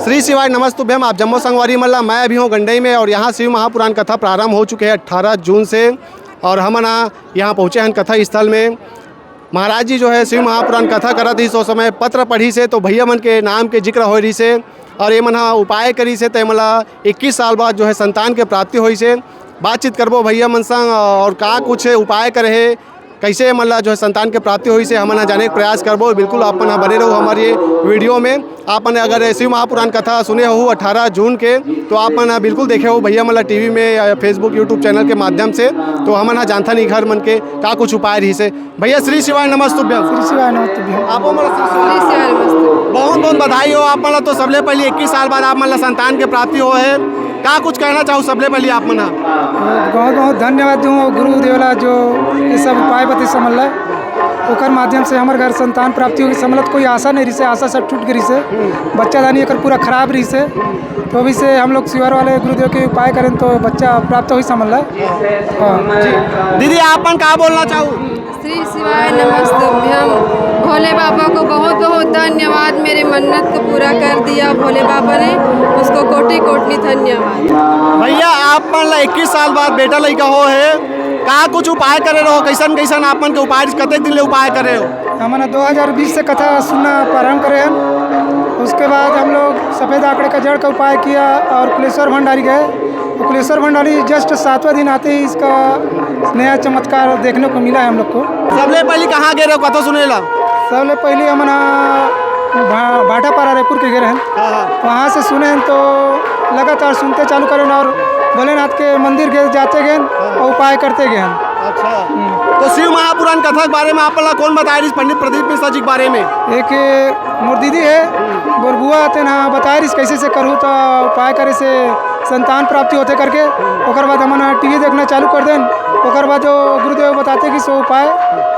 श्री शिवाय नमस्तुभ्यम। आप जम्मू संगवारी मल्ला, मैं अभी हूँ गंडई में और यहाँ शिव महापुराण कथा प्रारंभ हो चुके हैं 18 जून से। और हम ना यहाँ पहुँचे हैं कथा स्थल में। महाराज जी जो है शिव महापुराण कथा करत ही सो समय पत्र पढ़ी से तो भैया मन के नाम के जिक्र हो रही से और ये मन उपाय करी से तो मला 21 साल बाद जो है संतान के प्राप्ति हुई से। बातचीत करबो भैया मन संग और का कुछ उपाय करे है, कैसे मतलब जो है संतान के प्राप्ति हुई से हम जाने का प्रयास करबो। बिल्कुल अपन बने रहो हमारे ये वीडियो में। आपने अगर शिव महापुराण कथा सुने हो 18 जून के तो आपन बिल्कुल देखे हो भैया मतलब टीवी में, फेसबुक यूट्यूब चैनल के माध्यम से। तो हम जानता नहीं घर मन के का कुछ उपाय रही से। भैया श्री शिवाय नमस्तुभ्यम। श्री शिवाय नमस्तुभ्यम। आप बहुत बहुत बधाई हो। आप मतलब तो सबले पहले 21 साल बाद आप मतलब संतान के प्राप्ति हो है, का कुछ कहना चाहो सबले पहले आप मना? बहुत बहुत धन्यवाद दूँ गुरुदेवला जो ये सब उपाय बते समझ ओकर माध्यम से हमारे घर संतान प्राप्ति होगी। समझ कोई आशा नहीं रही से, आशा सब टूट गई से, बच्चा दानी एक पूरा खराब रही से। तो अभी से हम लोग शिवर वाले गुरुदेव के उपाय करें तो बच्चा प्राप्त हो समझ ला। दीदी आपन का बोलना चाहो? श्री शिवाय नमस्तुभ्यम। भोले बाबा को बहुत बहुत धन्यवाद, मेरे मन्नत को पूरा कर दिया भोले बाबा ने, उसको कोटि कोटि धन्यवाद। भैया आप 21 साल बाद बेटा लड़का हो है, का कुछ उपाय करे रहो? कैसन कैसन आपन के उपाय कते दिन ले उपाय करे हो? हमने 2020 से कथा सुनना प्रारंभ करे हैं। उसके बाद हम लोग सफ़ेद आंकड़े का जड़ का उपाय किया और कुलेश्वर भंडारी गए। कुलेश्वर भंडारी जस्ट 7वां दिन आते ही इसका नया चमत्कार देखने को मिला है हम लोग को। सबले पहले कहाँ गए रहो कथा सुनेला? सबले पहले हमना भाटापारा रायपुर के गए हैं, वहाँ से सुने हैं तो लगातार सुनते चालू करें और भोलेनाथ के मंदिर गए जाते गए और उपाय करते गए हैं। अच्छा, तो शिव महापुराण कथा के बारे में आप कौन बताए रही? पंडित प्रदीप मिश्रा जी के बारे में एक मोर दीदी है बोरबुआ आते ना बताए रही कैसे से करूँ तो उपाय करे से संतान प्राप्ति होते करके। ओकर बाद हमने टीवी देखना चालू कर दें, ओकर बाद जो गुरुदेव बताते कि सो उपाय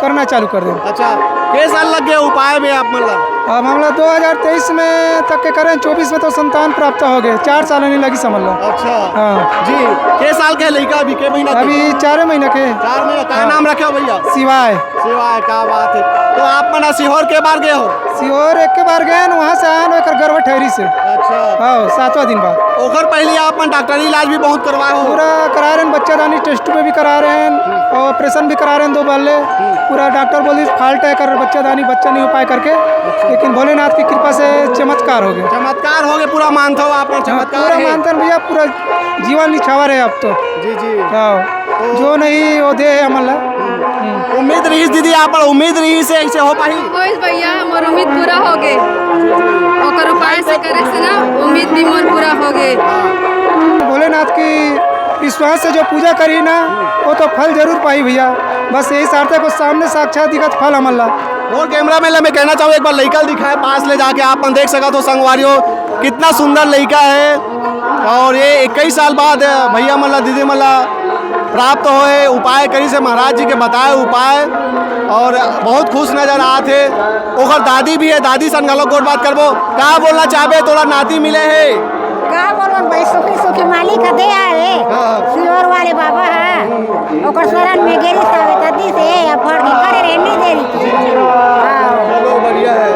करना चालू कर दें। अच्छा, किस साल लग गए उपाय में आप मतलब? अब हम लोग 2023 में तक के करें, 24 में तो संतान प्राप्त हो गए, 4 साल नहीं लगी समझ लो। अच्छा हाँ जी, किस साल के लड़का अभी के महीना? अभी 4 महीने के। 4 महीना का नाम रखे हो भैया? शिवाय। शिवाय, क्या बात है। तो आप मना सीहोर के बार गए हो? सीहोर एक के बार गए, वहाँ से आए एक गर्भ ठहरी से। अच्छा हाँ, 7वां दिन बाद। ओकर पहले आप डॉक्टरी इलाज भी बहुत करवाए हो? पूरा करा रहे हैं, बच्चा दानी टेस्ट पे भी करा रहे हैं और ऑपरेशन भी करा रहे हैं 2 बार ले। पूरा डॉक्टर बोली फाल्ट है कर बच्चा दानी, बच्चा नहीं हो पाए करके, लेकिन भोलेनाथ की कृपा से चमत्कार हो गए। चमत्कार हो गए, पूरा मानता हो आप? चमत्कार पूरा मानते हैं भैया, पूरा जीवन निछावर है अब तो। जी जी, हाँ, जो नहीं वो दे है हमारा। उम्मीद रही दीदी आप उम्मीद रही से ऐसे हो पाई? भैया हमार उम्मीद पूरा हो गए, ओकर उपाय से करे से ना उम्मीद भी मोर पूरा हो गए। भोलेनाथ की विश्वास से जो पूजा करी ना वो तो फल जरूर पाई भैया। बस यही सार्थक को सामने साक्षात दिखत फल हमारा। और कैमरा में मैं कहना चाहूँ एक बार लड़का दिखाए पास ले जाके आप देख सका तो संगवारियों कितना सुंदर लड़का है। और ये 21 साल बाद भैया मल्ला दीदी मल्ला प्राप्त होए, उपाय करी से महाराज जी के बताए उपाय और बहुत खुश नजर आते। ओकर दादी भी है, दादी सन गलो गोट बात करबो, का बोलना चाहबे? तोरा नाती मिले है? का बोलबो भाई, सुखी सुखी मालिक दे आए शिवर वाले बाबा है ओकर शरण में गेरी सावे दादी से या फड़ के करे रेंडी देरी। चलो बढ़िया है,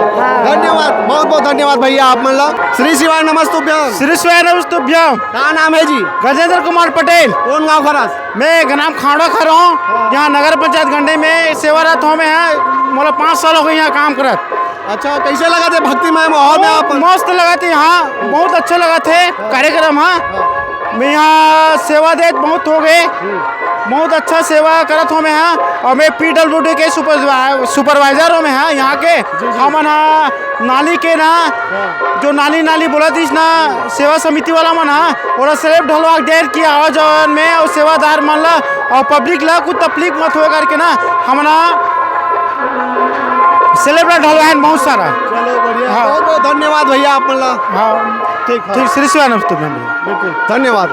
धन्यवाद, बहुत बहुत धन्यवाद भैया आप मल्ला। श्री शिवाय नमस्तुभ्यम। श्री शिवाय नमस्तुभ्यम। क्या नाम है जी? गजेंद्र कुमार पटेल। कौन गाँव खरास? मैं ग्राम खाड़ा खा रहा हूँ, यहाँ नगर पंचायत गंडई में सेवारत हूँ। मैं मतलब 5 साल हो गए यहाँ काम करत। अच्छा, कैसे लगा थे भक्तिमय माहौल में आप? मस्त लगा थे यहाँ, बहुत अच्छे लगा थे कार्यक्रम। हाँ, मैं यहाँ सेवा देत बहुत हो गए, बहुत अच्छा सेवा करत हूँ मैं यहाँ। और मैं PWD के सुपरवाइजर हूँ मैं यहाँ के। हम नाली के ना जो नाली बोला थी ना सेवा समिति वाला मन और स्लेब ढलवा देर की आवाज में और सेवादार मन ला और पब्लिक ला कुछ तकलीफ मत हो करके ना हमना स्लेब ढलवाए बहुत सारा। चलो बढ़िया, हाँ। बहुत बहुत धन्यवाद भैया आप मल्ला। हाँ ठीक, श्री शिवाय नमस्तुभ्यम। बिल्कुल धन्यवाद।